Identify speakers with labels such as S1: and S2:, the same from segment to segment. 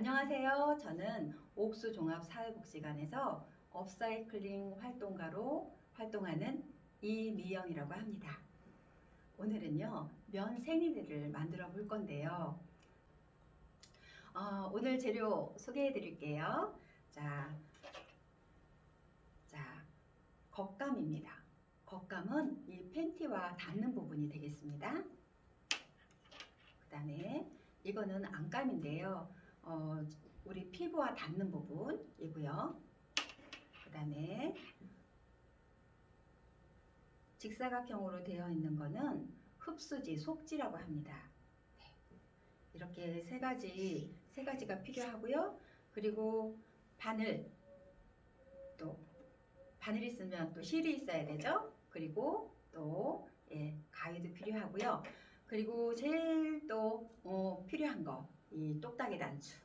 S1: 안녕하세요. 저는 옥수종합사회복지관에서 업사이클링 활동가로 활동하는 이미영이라고 합니다. 오늘은요, 면 생리대를 만들어 볼 건데요. 오늘 재료 소개해 드릴게요. 자, 겉감입니다. 겉감은 이 팬티와 닿는 부분이 되겠습니다. 그 다음에 이거는 안감인데요. 우리 피부와 닿는 부분이고요. 그 다음에 직사각형으로 되어 있는 거는 흡수지, 속지라고 합니다. 네. 이렇게 세 가지가 필요하고요. 그리고 바늘 있으면 또 실이 있어야 되죠. 그리고 또 가위도 필요하고요. 그리고 제일 또 필요한 거, 이 똑딱이 단추,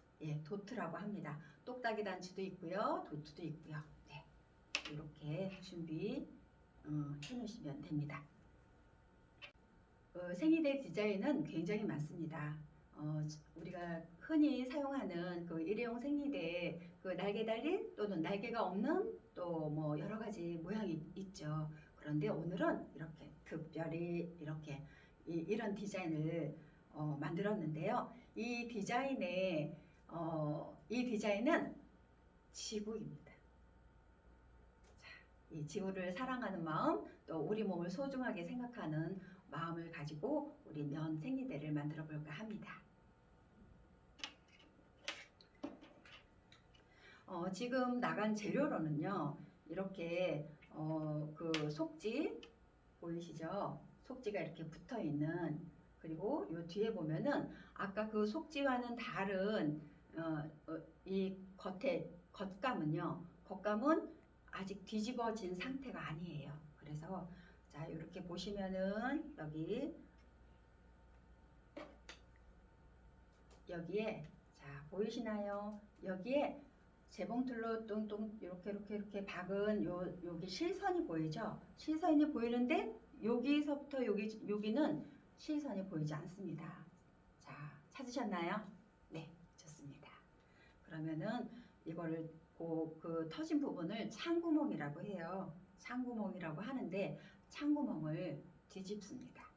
S1: 도트라고 합니다. 똑딱이 단추도 있고요, 도트도 있고요. 네, 이렇게 준비 해 놓으시면 됩니다. 생리대 디자인은 굉장히 많습니다. 우리가 흔히 사용하는 그 일회용 생리대, 그 날개 달린 또는 날개가 없는 또 뭐 여러 가지 모양이 있죠. 그런데 오늘은 이렇게 특별히 이렇게 이런 디자인을 만들었는데요. 이 디자인은 지구입니다. 자, 이 지구를 사랑하는 마음, 또 우리 몸을 소중하게 생각하는 마음을 가지고 우리 면 생리대를 만들어 볼까 합니다. 지금 나간 재료로는요, 이렇게 그 속지 보이시죠? 속지가 이렇게 붙어 있는, 그리고 요 뒤에 보면은 아까 그 속지와는 다른 이 겉감은 아직 뒤집어진 상태가 아니에요. 그래서 자, 이렇게 보시면은 여기에 자, 보이시나요? 여기에 재봉틀로 뚱뚱 이렇게 박은 여기 실선이 보이죠? 실선이 보이는데 여기서부터 여기는 실선이 보이지 않습니다. 자, 찾으셨나요? 네, 좋습니다. 그러면은 이거를 그 터진 부분을 창구멍이라고 해요. 창구멍이라고 하는데 창구멍을 뒤집습니다.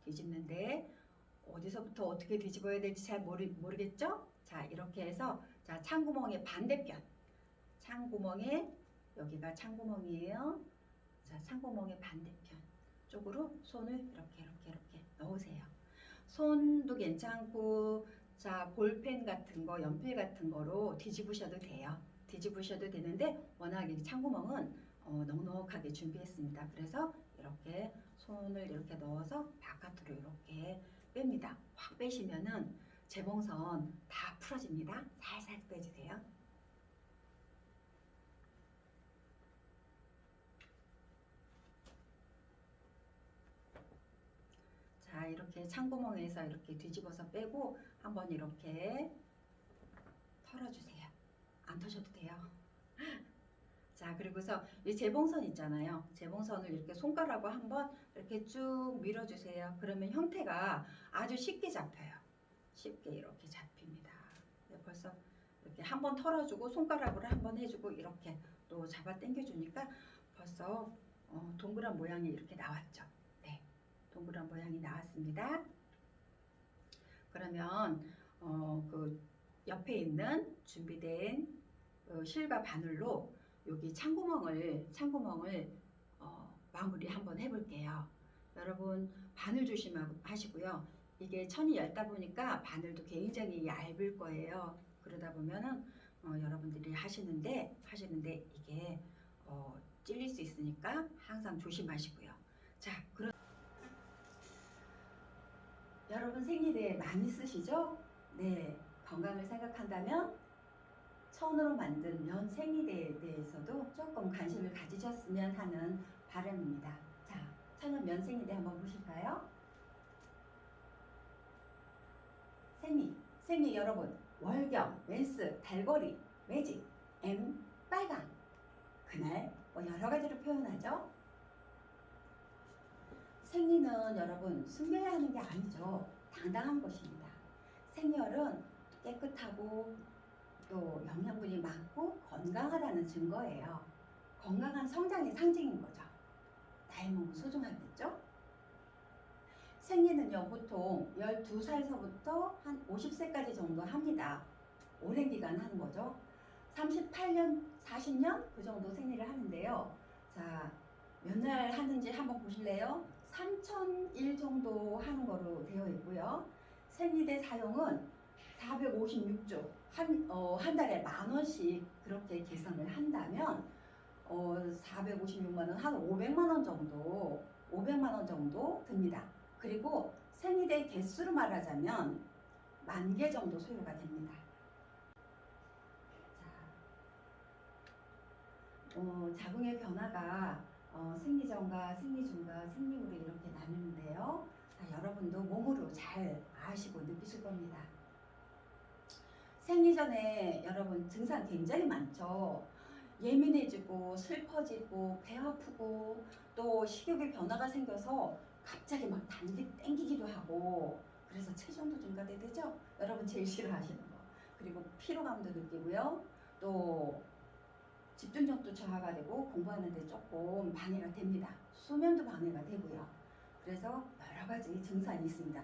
S1: 뒤집는데 어디서부터 어떻게 뒤집어야 될지 잘 모르겠죠? 자, 이렇게 해서 자, 창구멍의 반대편, 여기가 창구멍이에요. 자, 창구멍의 반대편 쪽으로 손을 이렇게 넣으세요. 손도 괜찮고, 자, 볼펜 같은 거, 연필 같은 거로 뒤집으셔도 돼요. 뒤집으셔도 되는데 워낙 이 창구멍은 넉넉하게 준비했습니다. 그래서 이렇게 손을 이렇게 넣어서 바깥으로 이렇게 뺍니다. 확 빼시면은 재봉선 다 풀어집니다. 살살 빼주세요. 자, 이렇게 창구멍에서 이렇게 뒤집어서 빼고 한번 이렇게 털어주세요. 안 터셔도 돼요. 자, 그리고서 이 재봉선 있잖아요. 재봉선을 이렇게 손가락으로 한번 이렇게 쭉 밀어주세요. 그러면 형태가 아주 쉽게 잡혀요. 쉽게 이렇게 잡힙니다. 네, 벌써 이렇게 한번 털어주고 손가락으로 한번 해주고 이렇게 또 잡아 당겨주니까 벌써 동그란 모양이 이렇게 나왔죠. 네, 동그란 모양이 나왔습니다. 그러면 그 옆에 있는 준비된 실과 바늘로 여기 창구멍을 마무리 한번 해볼게요. 여러분 바늘 조심하시고요. 이게 천이 얇다 보니까 바늘도 굉장히 얇을 거예요. 그러다 보면은 여러분들이 하시는데 이게 찔릴 수 있으니까 항상 조심하시고요. 자, 그럼 여러분 생리대 많이 쓰시죠? 네, 건강을 생각한다면 천으로 만든 면 생리대에 대해서도 조금 관심을 가지셨으면 하는 바람입니다. 자, 천연 면 생리대 한번 보실까요? 생리 여러분, 월경, 웬스, 달고리, 매직, M, 빨강, 그날 뭐 여러 가지로 표현하죠. 생리는 여러분 숨겨야 하는 게 아니죠. 당당한 것입니다. 생열은 깨끗하고 또 영양분이 많고 건강하다는 증거예요. 건강한 성장의 상징인 거죠. 나의 몸은 소중하겠죠? 생리는요, 보통 12살서부터 한 50세까지 정도 합니다. 오랜 기간 하는 거죠. 38년, 40년 그 정도 생리를 하는데요. 자, 몇 날 하는지 한번 보실래요? 3000일 정도 하는 거로 되어 있고요. 생리대 사용은 456주, 한 달에 10,000원씩 그렇게 계산을 한다면 456만 원, 한 500만 원 정도, 500만 원 정도 듭니다. 그리고 생리대 개수로 말하자면 10,000개 정도 소요가 됩니다. 자, 자궁의 변화가 생리 전과 생리 중과 생리 후로 이렇게 나누는데요. 자, 여러분도 몸으로 잘 아시고 느끼실 겁니다. 생리 전에 여러분 증상 굉장히 많죠. 예민해지고 슬퍼지고 배 아프고 또 식욕의 변화가 생겨서 갑자기 막 땡기기도 하고 그래서 체중도 증가되죠. 여러분 제일 싫어하시는 거. 그리고 피로감도 느끼고요. 또 집중력도 저하가 되고 공부하는데 조금 방해가 됩니다. 수면도 방해가 되고요. 그래서 여러 가지 증상이 있습니다.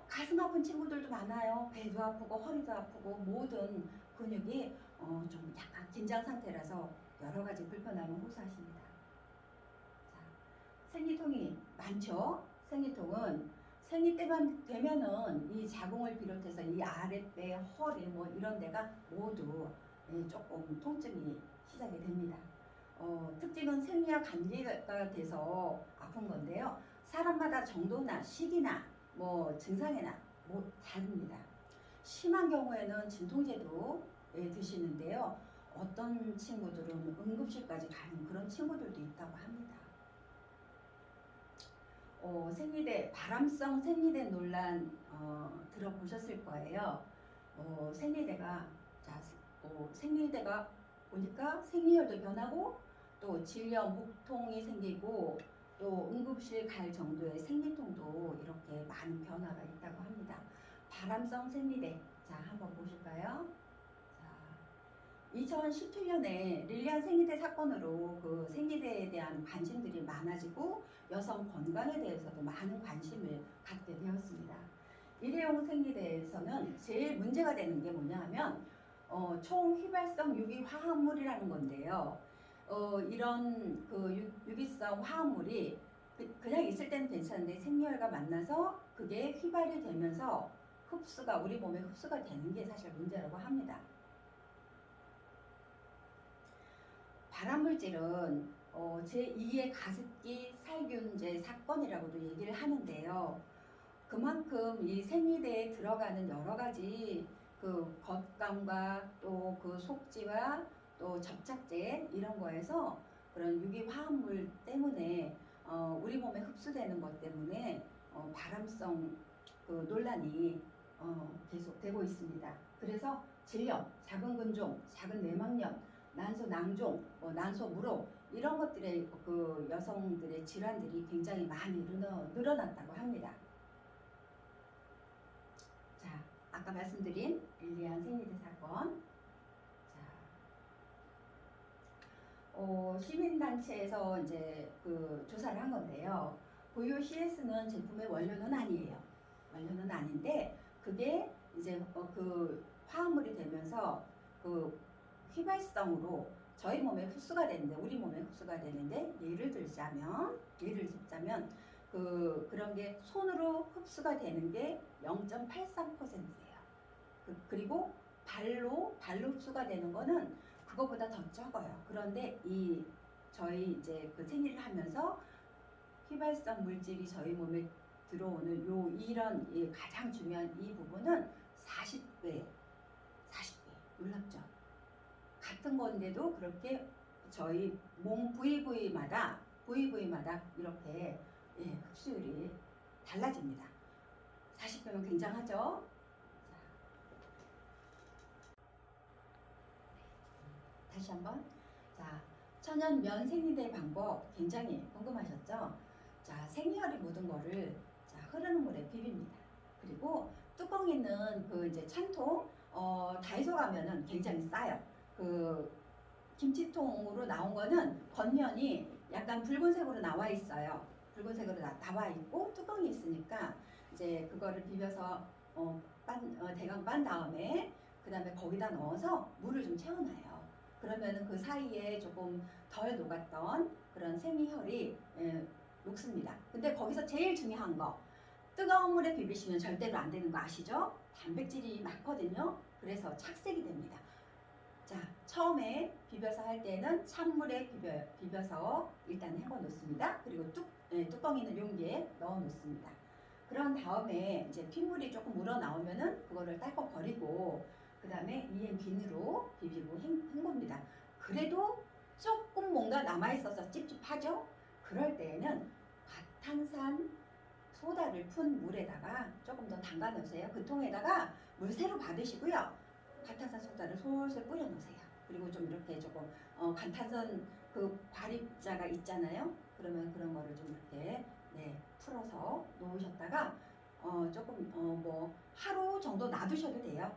S1: 가슴 아픈 친구들도 많아요. 배도 아프고 허리도 아프고 모든 근육이 좀 약간 긴장 상태라서 여러 가지 불편함을 호소하십니다. 자, 생리통이 많죠. 생리통은 생리 때만 되면은 이 자궁을 비롯해서 이 아랫배, 허리 뭐 이런 데가 모두 조금 통증이 시작이 됩니다. 특징은 생리와 관계가 돼서 아픈 건데요. 사람마다 정도나 시기나 뭐 증상이나 뭐 다릅니다. 심한 경우에는 진통제도 드시는데요. 어떤 친구들은 응급실까지 가는 그런 친구들도 있다고 합니다. 생리대, 바람성 생리대 논란 들어보셨을 거예요. 생리대가 보니까 생리혈도 변하고 또 질염, 목통이 생기고 또 응급실 갈 정도의 생리통도 이렇게 많은 변화가 있다고 합니다. 바람성 생리대, 자 한번 보실까요? 자, 2017년에 릴리안 생리대 사건으로 그 생리대에 대한 관심들이 많아지고 여성 건강에 대해서도 많은 관심을 갖게 되었습니다. 일회용 생리대에서는 제일 문제가 되는 게 뭐냐 하면 총휘발성 유기화합물이라는 건데요. 이런 그 유기성 화합물이 그냥 있을 때는 괜찮은데 생리혈과 만나서 그게 휘발이 되면서 우리 몸에 흡수가 되는 게 사실 문제라고 합니다. 발암물질은 제2의 가습기 살균제 사건이라고도 얘기를 하는데요. 그만큼 이 생리대에 들어가는 여러 가지 그 겉감과 또 그 속지와 또 접착제 이런 거에서 그런 유기화합물 때문에 우리 몸에 흡수되는 것 때문에 발암성 그 논란이 계속되고 있습니다. 그래서 질염, 작은 근종, 작은 내막염, 난소 낭종, 난소 무록 이런 것들의 그 여성들의 질환들이 굉장히 많이 늘어났다고 합니다. 자, 아까 말씀드린 릴리안 생리대 사건. 자, 시민단체에서 이제 그 조사를 한 건데요. 고유 CS는 제품의 원료는 아니에요. 원료는 아닌데 그게 이제 그 화합물이 되면서 그 휘발성으로 저희 몸에 흡수가 되는데 우리 몸에 흡수가 되는데 예를 들자면 그런 게 손으로 흡수가 되는 게 0.83%예요. 그리고 발로 흡수가 되는 거는 그거보다 더 적어요. 그런데 저희 이제 그 생리를 하면서 휘발성 물질이 저희 몸에 들어오는 이런 가장 중요한 이 부분은 40배 놀랍죠? 같은 건데도 그렇게 저희 몸 부위마다 이렇게 흡수율이 달라집니다. 40배면 굉장하죠? 자, 다시 한번. 자, 천연 면 생리대 방법 굉장히 궁금하셨죠? 자, 생리혈이 묻은 거를 흐르는 물에 비빕니다. 그리고 뚜껑 있는 그 이제 찬통 다이소 가면은 굉장히 싸요. 그 김치통으로 나온 거는 겉면이 약간 붉은색으로 나와 있어요. 붉은색으로 나와 있고 뚜껑이 있으니까 이제 그거를 비벼서 대강 빤 다음에 그 다음에 거기다 넣어서 물을 좀 채워놔요. 그러면은 그 사이에 조금 덜 녹았던 그런 생이혈이 녹습니다. 근데 거기서 제일 중요한 거, 뜨거운 물에 비비시면 절대로 안 되는 거 아시죠? 단백질이 많거든요. 그래서 착색이 됩니다. 자, 처음에 비벼서 할 때는 찬물에 비벼서 일단 헹궈 놓습니다. 그리고 뚜껑 있는 용기에 넣어 놓습니다. 그런 다음에 이제 핏물이 조금 우러 나오면은 그거를 딸깍 버리고 그 다음에 EM 비누로 비비고 헹굽니다. 그래도 조금 뭔가 남아있어서 찝찝하죠? 그럴 때에는 과탄산 소다를 푼 물에다가 조금 더 담가 놓으세요. 그 통에다가 물 새로 받으시고요. 과탄산 소다를 솔솔 뿌려 놓으세요. 그리고 좀 이렇게 조금 과탄산 그 과립자가 있잖아요. 그러면 그런 거를 좀 이렇게 풀어서 놓으셨다가 조금 뭐 하루 정도 놔두셔도 돼요.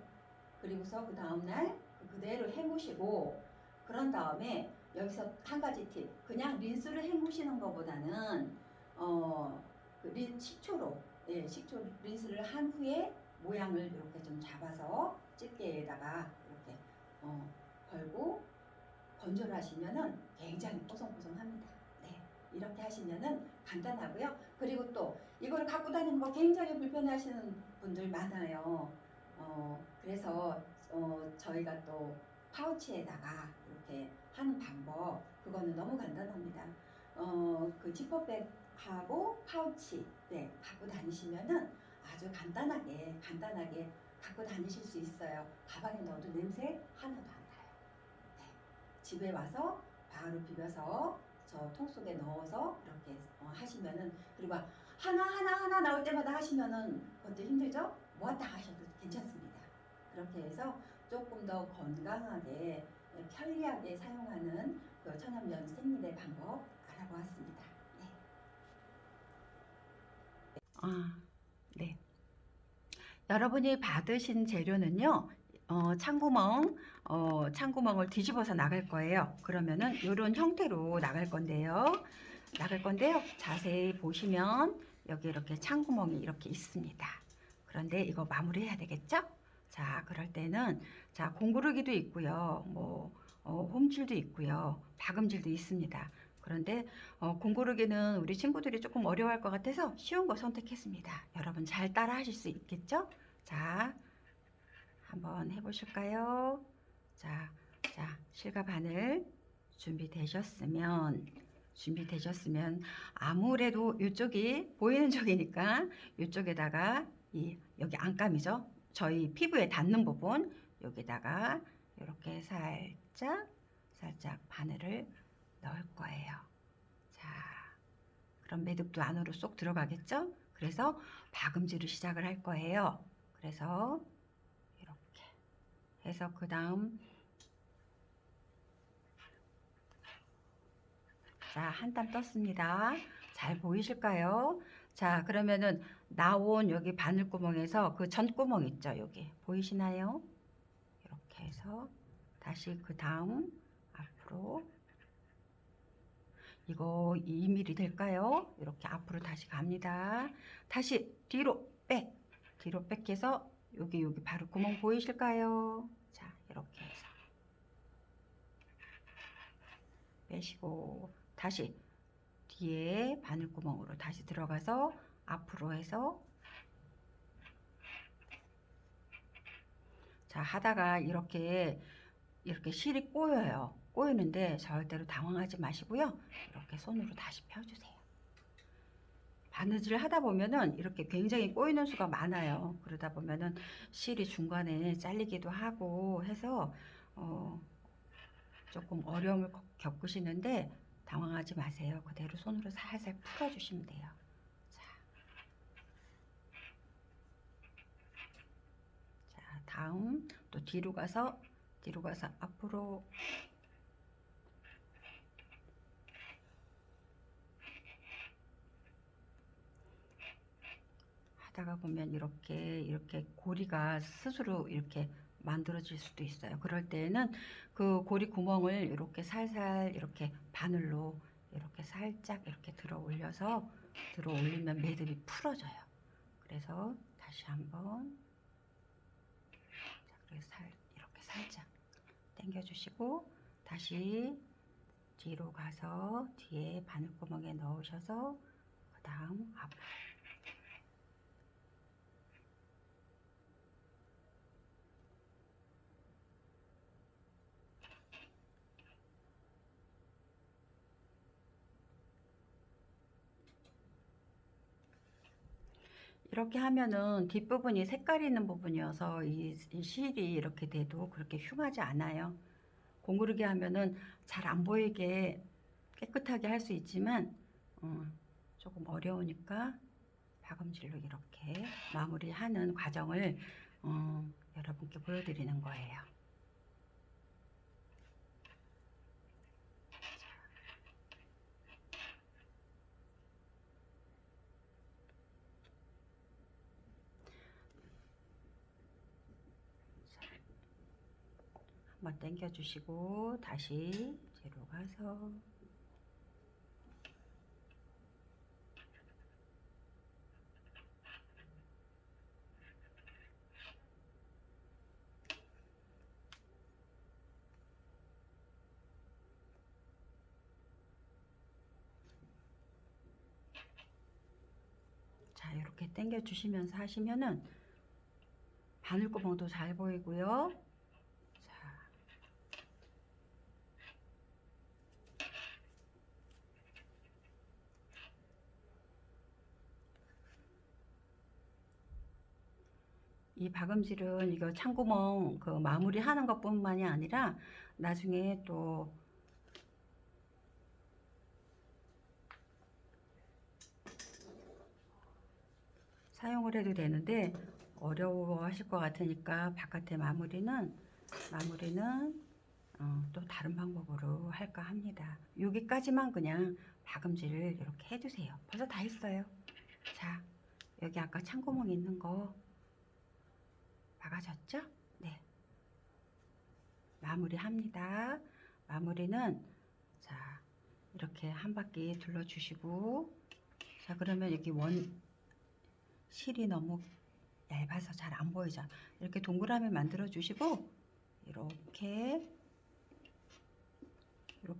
S1: 그리고서 그 다음날 그대로 헹구시고 그런 다음에 여기서 한 가지 팁. 그냥 린스를 헹구시는 것보다는 식초로 식초 린스를 한 후에 모양을 이렇게 좀 잡아서 집게에다가 이렇게 걸고 건조를 하시면은 굉장히 뽀송뽀송합니다. 네, 이렇게 하시면은 간단하고요. 그리고 또 이걸 갖고 다니는 거 굉장히 불편해하시는 분들 많아요. 그래서 저희가 또 파우치에다가 이렇게 하는 방법, 그거는 너무 간단합니다. 그 지퍼백하고 파우치 갖고 다니시면은 아주 간단하게 갖고 다니실 수 있어요. 가방에 넣어도 냄새 하나도 안 나요. 네. 집에 와서 바로 비벼서 저 통 속에 넣어서 이렇게 하시면은, 그리고 하나 나올 때마다 하시면은 그것도 힘들죠? 모았다 하셔도 괜찮습니다. 그렇게 해서 조금 더 건강하게 편리하게 사용하는 그 천연면 생리대 방법 알아보았습니다. 네. 네. 여러분이 받으신 재료는요, 창구멍을 뒤집어서 나갈 거예요. 그러면은 이런 형태로 나갈 건데요. 자세히 보시면 여기 이렇게 창구멍이 이렇게 있습니다. 그런데 이거 마무리해야 되겠죠? 자, 그럴 때는 자, 공구르기도 있고요. 홈질도 있고요. 박음질도 있습니다. 그런데 공구르기는 우리 친구들이 조금 어려워할 것 같아서 쉬운 거 선택했습니다. 여러분 잘 따라 하실 수 있겠죠? 자, 한번 해보실까요? 자, 실과 바늘 준비되셨으면 아무래도 이쪽이 보이는 쪽이니까 이쪽에다가 여기 안감이죠. 저희 피부에 닿는 부분 여기다가 이렇게 살짝 바늘을 넣을 거예요. 자, 그럼 매듭도 안으로 쏙 들어가겠죠? 그래서 박음질을 시작을 할 거예요. 그래서 이렇게 해서 그 다음 자, 한 땀 떴습니다. 잘 보이실까요? 자, 그러면은 나온 여기 바늘구멍에서 그 전구멍 있죠? 여기 보이시나요? 이렇게 해서 다시 그 다음 앞으로 이거 2mm 될까요? 이렇게 앞으로 다시 갑니다. 다시 뒤로 빽해서 여기 바로 구멍 보이실까요? 자, 이렇게 해서 빼시고 다시 뒤에 바늘구멍으로 다시 들어가서 앞으로 해서 자, 하다가 이렇게 실이 꼬이는데 절대로 당황하지 마시고요. 이렇게 손으로 다시 펴주세요. 바느질 하다 보면은 이렇게 굉장히 꼬이는 수가 많아요. 그러다 보면은 실이 중간에 잘리기도 하고 해서 조금 어려움을 겪으시는데 당황하지 마세요. 그대로 손으로 살살 풀어주시면 돼요. 자, 다음 또 뒤로 가서 앞으로 하다가 보면 이렇게 고리가 스스로 이렇게 만들어질 수도 있어요. 그럴 때에는 그 고리 구멍을 이렇게 살살 이렇게 바늘로 이렇게 살짝 이렇게 들어 올리면 매듭이 풀어져요. 그래서 다시 한번 이렇게 살짝 당겨주시고 다시 뒤로 가서 뒤에 바늘구멍에 넣으셔서 그 다음 앞으로 이렇게 하면은 뒷부분이 색깔 있는 부분이어서 이 실이 이렇게 돼도 그렇게 흉하지 않아요. 공구르기 하면은 잘 안 보이게 깨끗하게 할 수 있지만 조금 어려우니까 박음질로 이렇게 마무리하는 과정을 여러분께 보여드리는 거예요. 한번 당겨 주시고 다시 뒤로 가서 자 이렇게 당겨 주시면서 하시면은 바늘구멍도 잘 보이고요. 이 박음질은 이거 창구멍 그 마무리 하는 것 뿐만이 아니라 나중에 또 사용을 해도 되는데 어려워하실 것 같으니까 바깥에 마무리는 또 다른 방법으로 할까 합니다. 여기까지만 그냥 박음질을 이렇게 해주세요. 벌써 다 했어요. 자 여기 아까 창구멍 있는 거 박아졌죠? 네. 마무리합니다. 마무리는 자 이렇게 한 바퀴 둘러주시고 자 그러면 여기 실이 너무 얇아서 잘 안 보이죠? 이렇게 동그라미 만들어 주시고 이렇게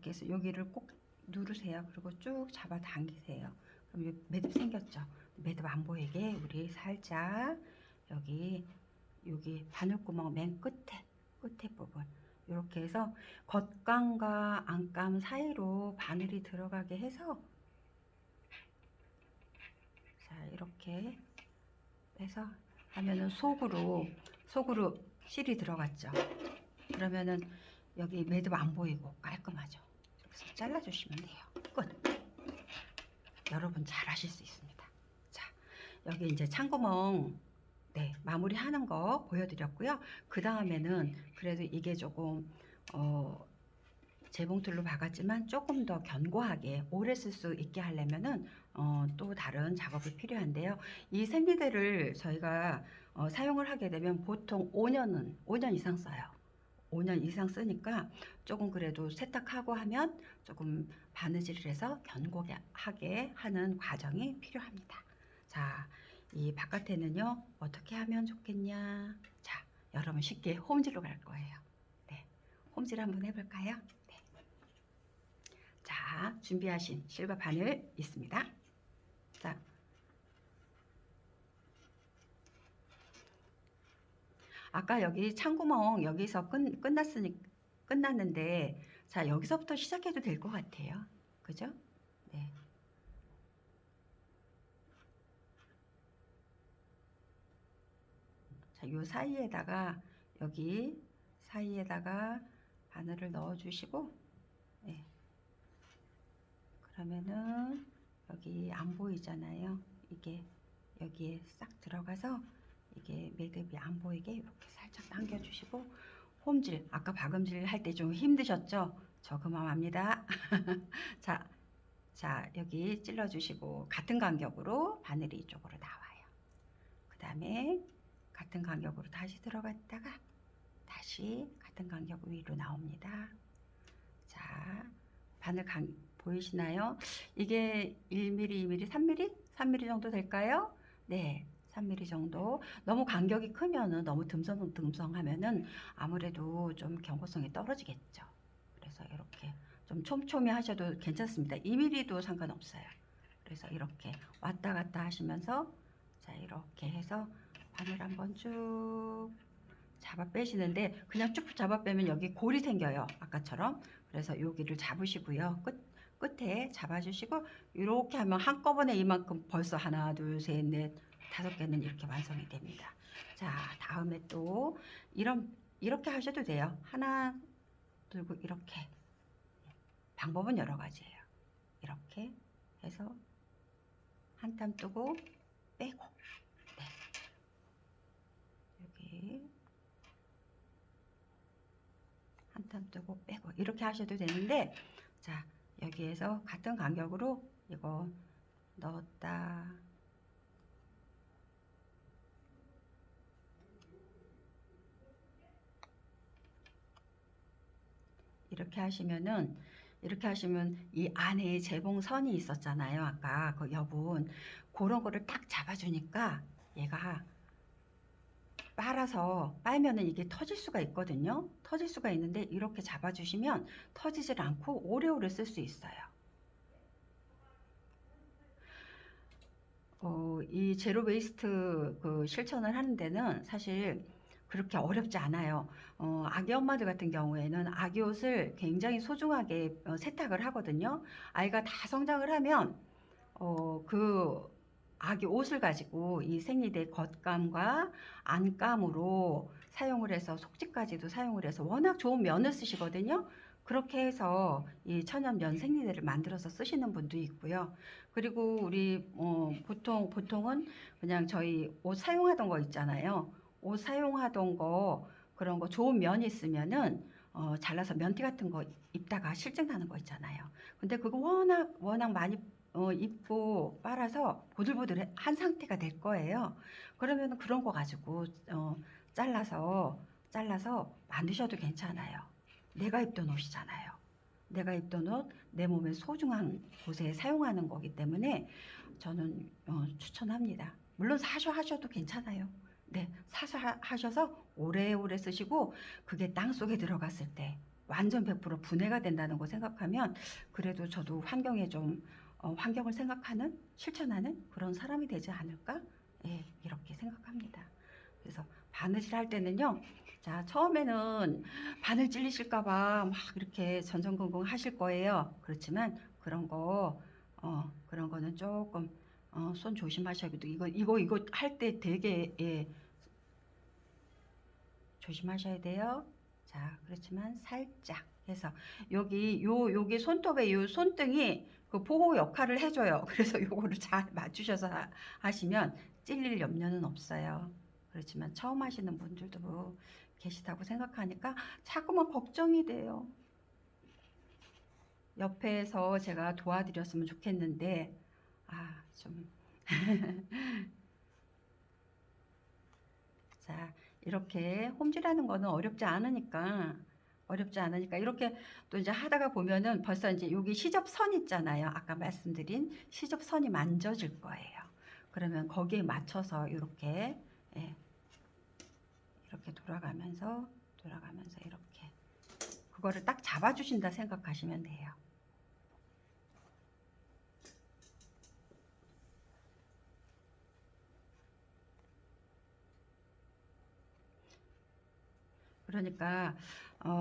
S1: 해서 여기를 꼭 누르세요. 그리고 쭉 잡아 당기세요. 그럼 여기 매듭 생겼죠? 매듭 안 보이게 우리 살짝 여기 바늘구멍 맨 끝에 부분 이렇게 해서 겉감과 안감 사이로 바늘이 들어가게 해서 자 이렇게 해서 하면은 속으로 실이 들어갔죠. 그러면은 여기 매듭 안 보이고 깔끔하죠. 그래서 잘라주시면 돼요. 끝. 여러분 잘 하실 수 있습니다. 자 여기 이제 창구멍 네, 마무리하는 거 보여드렸고요. 그 다음에는 그래도 이게 조금 재봉틀로 박았지만 조금 더 견고하게 오래 쓸 수 있게 하려면은 또 다른 작업이 필요한데요. 이 생리대를 저희가 사용을 하게 되면 보통 5년 이상 써요. 5년 이상 쓰니까 조금 그래도 세탁하고 하면 조금 바느질을 해서 견고하게 하는 과정이 필요합니다. 자, 이 바깥에는요 어떻게 하면 좋겠냐. 자 여러분 쉽게 홈질로 갈 거예요. 네, 홈질 한번 해볼까요? 네. 자 준비하신 실과 바늘 있습니다. 자 아까 여기 창구멍 여기서 끝났는데 자 여기서부터 시작해도 될 것 같아요. 그죠? 네. 요 사이에다가 여기 사이에다가 바늘을 넣어 주시고 네. 그러면은 여기 안 보이잖아요. 이게 여기에 싹 들어가서 이게 매듭이 안 보이게 이렇게 살짝 당겨 주시고 홈질 아까 박음질 할 때 좀 힘드셨죠? 저 그만합니다. 자 여기 찔러 주시고 같은 간격으로 바늘이 이쪽으로 나와요. 그 다음에 같은 간격으로 다시 들어갔다가 다시 같은 간격 위로 나옵니다. 자, 바늘 보이시나요? 이게 1mm, 2mm, 3mm? 3mm 정도 될까요? 네, 3mm 정도. 너무 간격이 크면은 너무 듬성듬성하면은 아무래도 좀 경고성이 떨어지겠죠. 그래서 이렇게 좀 촘촘히 하셔도 괜찮습니다. 2mm도 상관없어요. 그래서 이렇게 왔다 갔다 하시면서 자, 이렇게 해서 바늘 한번 쭉 잡아 빼시는데 그냥 쭉 잡아 빼면 여기 골이 생겨요. 아까처럼. 그래서 여기를 잡으시고요. 끝에 잡아주시고 이렇게 하면 한꺼번에 이만큼 벌써 하나, 둘, 셋, 넷, 5개는 이렇게 완성이 됩니다. 자, 다음에 또 이렇게 하셔도 돼요. 하나 들고 이렇게. 방법은 여러 가지예요. 이렇게 해서 한 땀 뜨고 빼고. 네. 여기 한 땀 뜨고 빼고 이렇게 하셔도 되는데, 자, 여기에서 같은 간격으로 이거 넣었다 이렇게 하시면은, 이렇게 하시면 이 안에 재봉선이 있었잖아요. 아까 그 여분 그런 거를 딱 잡아주니까 얘가 빨면은 이게 터질 수가 있거든요. 터질 수가 있는데 이렇게 잡아주시면 터지질 않고 오래오래 쓸 수 있어요. 이 제로 웨이스트 그 실천을 하는 데는 사실 그렇게 어렵지 않아요. 아기 엄마들 같은 경우에는 아기 옷을 굉장히 소중하게 세탁을 하거든요. 아이가 다 성장을 하면 그 아기 옷을 가지고 이 생리대 겉감과 안감으로 사용을 해서 속지까지도 사용을 해서 워낙 좋은 면을 쓰시거든요. 그렇게 해서 이 천연 면 생리대를 만들어서 쓰시는 분도 있고요. 그리고 우리 보통은 그냥 저희 옷 사용하던 거 있잖아요. 옷 사용하던 거 그런 거 좋은 면이 있으면은 잘라서 면티 같은 거 입다가 실증 나는 거 있잖아요. 근데 그거 워낙 많이 입고 빨아서 보들보들한 상태가 될 거예요. 그러면 그런 거 가지고 잘라서 만드셔도 괜찮아요. 내가 입던 옷이잖아요. 내가 입던 옷, 내 몸에 소중한 곳에 사용하는 거기 때문에 저는 추천합니다. 물론 사서 하셔도 괜찮아요. 네, 사서 하셔서 오래오래 쓰시고 그게 땅 속에 들어갔을 때 완전 100% 분해가 된다는 거 생각하면 그래도 저도 환경에 좀 환경을 생각하는 실천하는 그런 사람이 되지 않을까? 예, 이렇게 생각합니다. 그래서 바느질 할 때는요. 자, 처음에는 바늘 찔리실까봐 막 이렇게 전전긍긍 하실 거예요. 그렇지만 그런 거는 조금 손 조심하셔야 돼. 이거 할 때 되게 조심하셔야 돼요. 자, 그렇지만 살짝 해서 여기 손톱에 요 손등이 그 보호 역할을 해줘요. 그래서 요거를 잘 맞추셔서 하시면 찔릴 염려는 없어요. 그렇지만 처음 하시는 분들도 뭐 계시다고 생각하니까 자꾸만 걱정이 돼요. 옆에서 제가 도와드렸으면 좋겠는데 좀 자, 이렇게 홈질하는 거는 어렵지 않으니까 이렇게 또 이제 하다가 보면은 벌써 이제 여기 시접선 있잖아요. 아까 말씀드린 시접선이 만져질 거예요. 그러면 거기에 맞춰서 이렇게 이렇게 돌아가면서 이렇게 그거를 딱 잡아주신다 생각하시면 돼요. 그러니까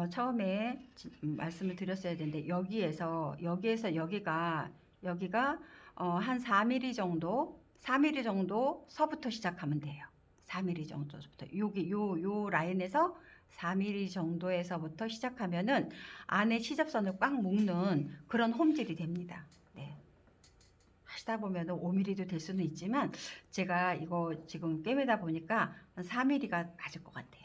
S1: 처음에 말씀을 드렸어야 되는데 여기에서 여기가 한 4mm 정도 4mm 정도서부터 시작하면 돼요. 4mm 정도부터 여기 요 라인에서 4mm 정도에서부터 시작하면은 안에 시접선을 꽉 묶는 그런 홈질이 됩니다. 네. 하시다 보면은 5mm도 될 수는 있지만 제가 이거 지금 꿰매다 보니까 한 4mm가 맞을 것 같아요.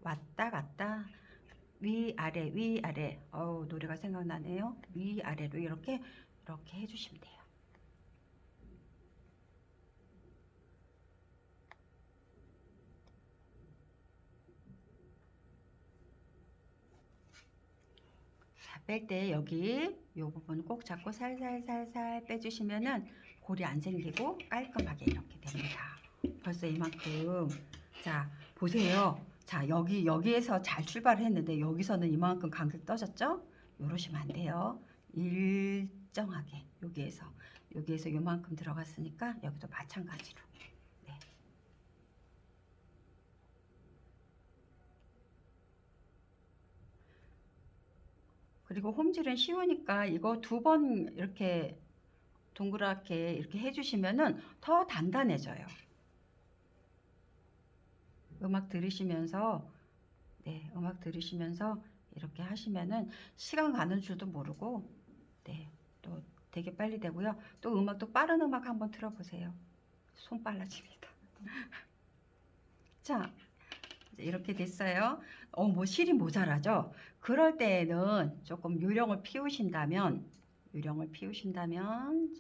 S1: 왔다 갔다 위아래 위아래 노래가 생각나네요. 위아래로 이렇게 해주시면 돼요. 뺄 때 여기 요 부분 꼭 잡고 살살살살 빼주시면은 골이 안 생기고 깔끔하게 이렇게 됩니다. 벌써 이만큼. 자 보세요. 자 여기에서 잘 출발을 했는데 여기서는 이만큼 간격 떠졌죠? 요러시면 안 돼요. 일정하게 여기에서 요만큼 들어갔으니까 여기도 마찬가지로. 네. 그리고 홈질은 쉬우니까 이거 2번 이렇게 동그랗게 이렇게 해주시면은 더 단단해져요. 음악 들으시면서 음악 들으시면서 이렇게 하시면은 시간 가는 줄도 모르고 또 되게 빨리 되고요. 또 음악도 빠른 음악 한번 틀어보세요. 손 빨라집니다. 자 이렇게 됐어요. 뭐 실이 모자라죠? 그럴 때에는 조금 요령을 피우신다면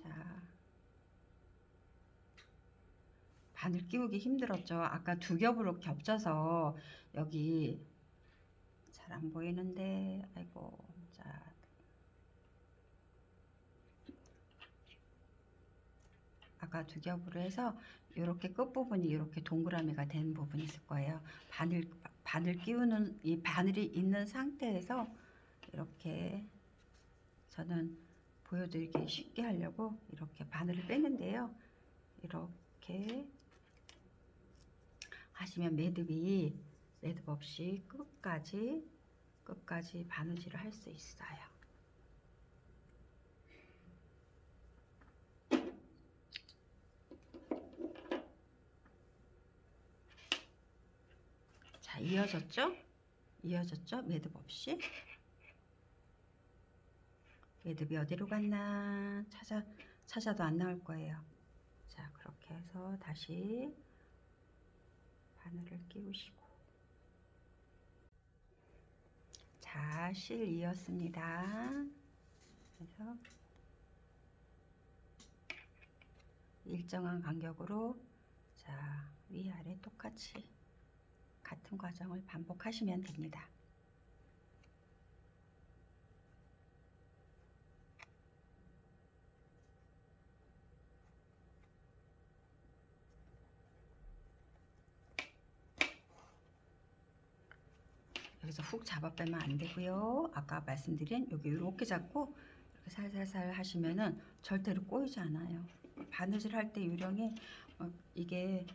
S1: 자 바늘 끼우기 힘들었죠? 아까 2겹으로 겹쳐서 여기 잘 안 보이는데 아이고. 자 아까 2겹으로 해서 이렇게 끝부분이 이렇게 동그라미가 된 부분이 있을 거예요. 바늘 끼우는 이 바늘이 있는 상태에서 이렇게 저는 보여드리기 쉽게 하려고 이렇게 바늘을 빼는데요. 이렇게 하시면 매듭 없이 끝까지 바느질을 할 수 있어요. 자 이어졌죠? 매듭 없이. 매듭이 어디로 갔나 찾아도 안 나올 거예요. 자 그렇게 해서 다시 바늘을 끼우시고. 자 실 이었습니다. 그래서 일정한 간격으로 자 위아래 똑같이 같은 과정을 반복하시면 됩니다. 여기서 훅 잡아 빼면 안 되고요. 아까 말씀드린 여기 이렇게 잡고 이렇게 살살살 하시면은 절대로 꼬이지 않아요. 바느질 할 때 요령이 이게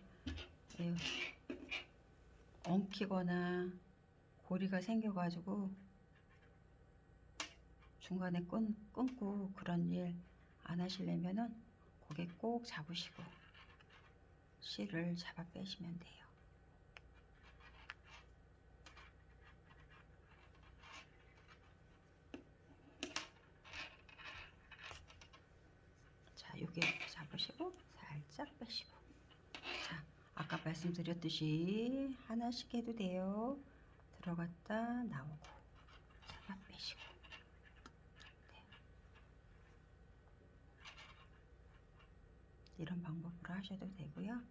S1: 엉키거나 고리가 생겨가지고 중간에 끊고 그런 일 안 하시려면은 고개 꼭 잡으시고 실을 잡아 빼시면 돼요. 자 여기 잡으시고 살짝 빼시고. 자 아까 말씀드렸듯이 하나씩 해도 돼요. 들어갔다 나오고 잡아 빼시고. 이런 방법으로 하셔도 되고요.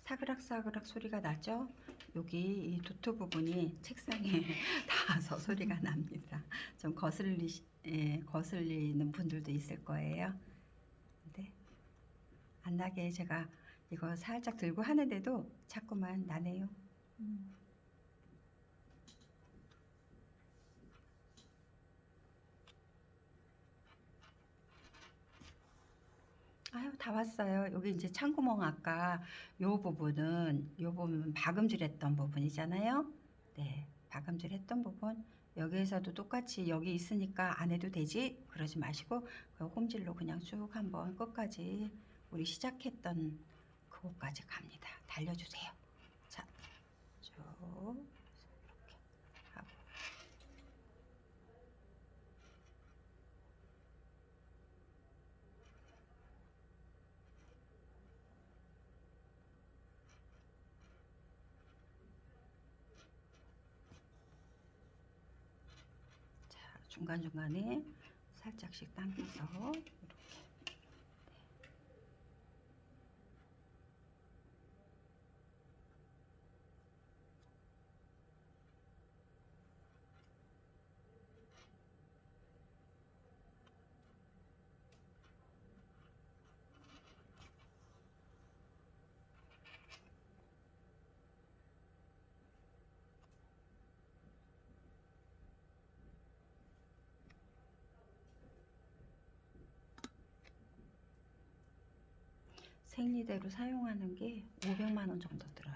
S1: 사그락사그락 소리가 나죠? 여기 이 도트 부분이 책상에 닿아서 소리가 납니다. 좀 거슬리는 분들도 있을 거예요. 근데 안 나게 제가 이거 살짝 들고 하는데도 자꾸만 나네요. 아유 다 왔어요. 여기 이제 창구멍 아까 요 부분 박음질 했던 부분이잖아요. 네, 박음질 했던 부분 여기에서도 똑같이 여기 있으니까 안 해도 되지 그러지 마시고 그 홈질로 그냥 쭉 한번 끝까지 우리 시작했던 그곳까지 갑니다. 달려주세요. 자, 쭉 이렇게 하고 자, 중간중간에 살짝씩 당겨서 이렇게 생리대로 사용하는 게 500만 원 정도 들어요.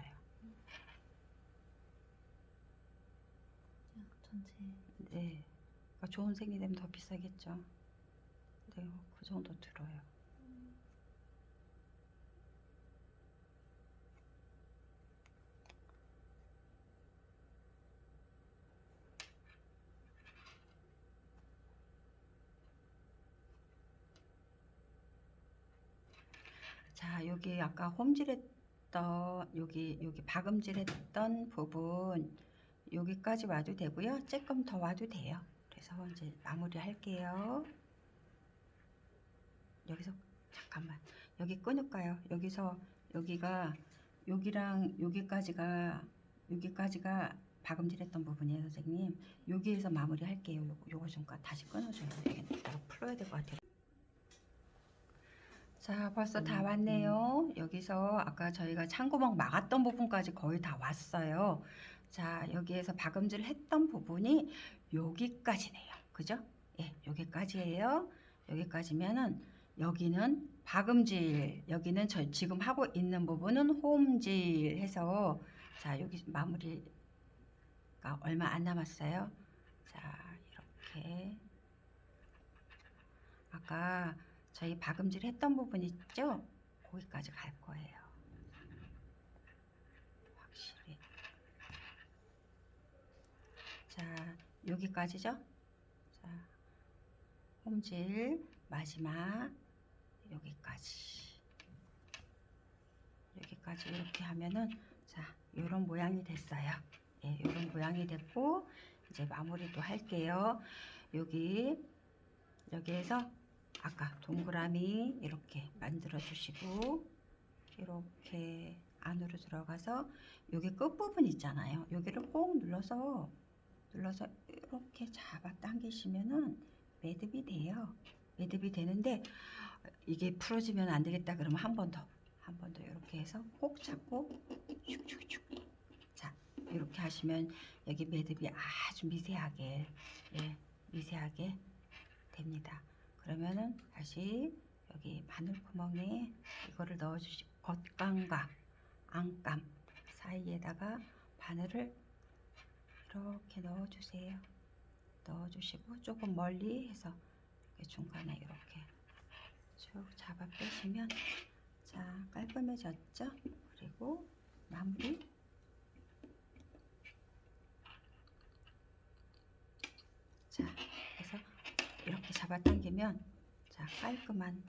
S2: 전체.
S1: 네. 그러니까 좋은 생리대면 더 비싸겠죠. 네, 그 정도 들어요. 자, 여기 아까 홈질했던 여기 박음질했던 부분 여기까지 와도 되고요. 조금 더 와도 돼요. 그래서 이제 마무리 할게요. 여기서 잠깐만 여기 끊을까요? 여기서 여기가 여기랑 여기까지가 박음질했던 부분이에요, 선생님. 여기에서 마무리 할게요. 요거 좀 다시 끊어줘요. 이거 풀어야 될 것 같아요. 자, 벌써 다 왔네요. 여기서 아까 저희가 창구멍 막았던 부분까지 거의 다 왔어요. 자, 여기에서 박음질 했던 부분이 여기까지네요. 그죠? 예, 여기까지예요. 여기까지면은 여기는 박음질, 여기는 저 지금 하고 있는 부분은 홈질 해서 자, 여기 마무리가 얼마 안 남았어요. 자, 이렇게 아까 저희 박음질 했던 부분 있죠? 거기까지 갈 거예요. 확실히. 자, 여기까지죠? 자, 홈질 마지막 여기까지. 여기까지 이렇게 하면은 자, 요런 모양이 됐어요. 예, 요런 모양이 됐고 이제 마무리도 할게요. 여기에서 아까 동그라미 이렇게 만들어 주시고 이렇게 안으로 들어가서 여기 끝부분 있잖아요. 여기를 꼭 눌러서 이렇게 잡아 당기시면은 매듭이 돼요. 매듭이 되는데 이게 풀어지면 안 되겠다 그러면 한 번 더 이렇게 해서 꼭 잡고 슉슉슉. 자, 이렇게 하시면 여기 매듭이 아주 미세하게 미세하게 됩니다. 그러면은 다시 여기 바늘구멍에 이거를 넣어주시고 겉감과 안감 사이에다가 바늘을 이렇게 넣어주세요. 넣어주시고 조금 멀리 해서 중간에 이렇게 쭉 잡아 빼시면 자, 깔끔해졌죠? 그리고 마무리 자, 그래서 이렇게 잡아당기면 자, 깔끔한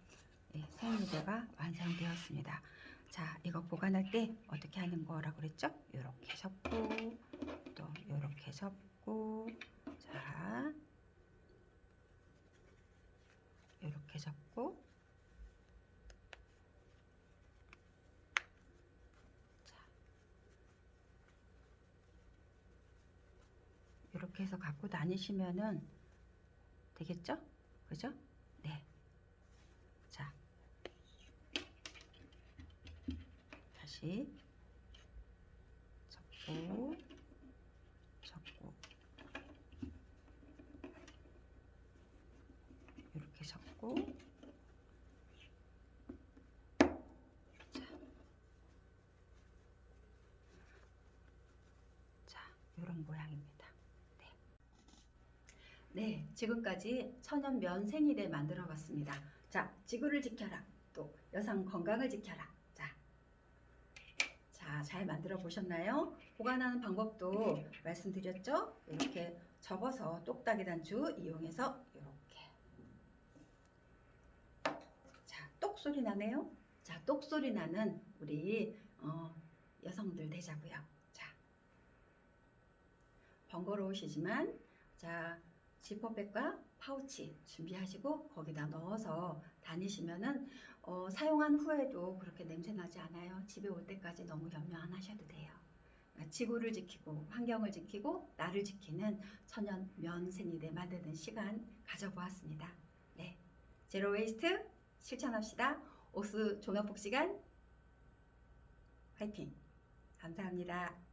S1: 생리대가 완성되었습니다. 자, 이거 보관할 때 어떻게 하는 거라고 그랬죠? 이렇게 접고 또 이렇게 접고 자, 이렇게 접고 자, 이렇게 해서 갖고 다니시면은 되겠죠? 그죠? 네. 자, 다시 접고 이렇게 접고 자, 이런 모양입니다. 네. 네, 지금까지 천연 면 생리대 만들어 봤습니다. 자, 지구를 지켜라. 또 여성 건강을 지켜라. 자, 잘 만들어 보셨나요? 보관하는 방법도 말씀드렸죠? 이렇게 접어서 똑딱이 단추 이용해서 이렇게. 자, 똑 소리 나네요? 자, 똑 소리 나는 우리 여성들 되자고요. 자, 번거로우시지만 자, 지퍼백과 파우치 준비하시고 거기다 넣어서 다니시면은 사용한 후에도 그렇게 냄새 나지 않아요. 집에 올 때까지 너무 염려 안 하셔도 돼요. 지구를 지키고 환경을 지키고 나를 지키는 천연 면 생리대 만드는 시간 가져보았습니다. 네, 제로 웨이스트 실천합시다. 옥수 종합복 시간 화이팅! 감사합니다.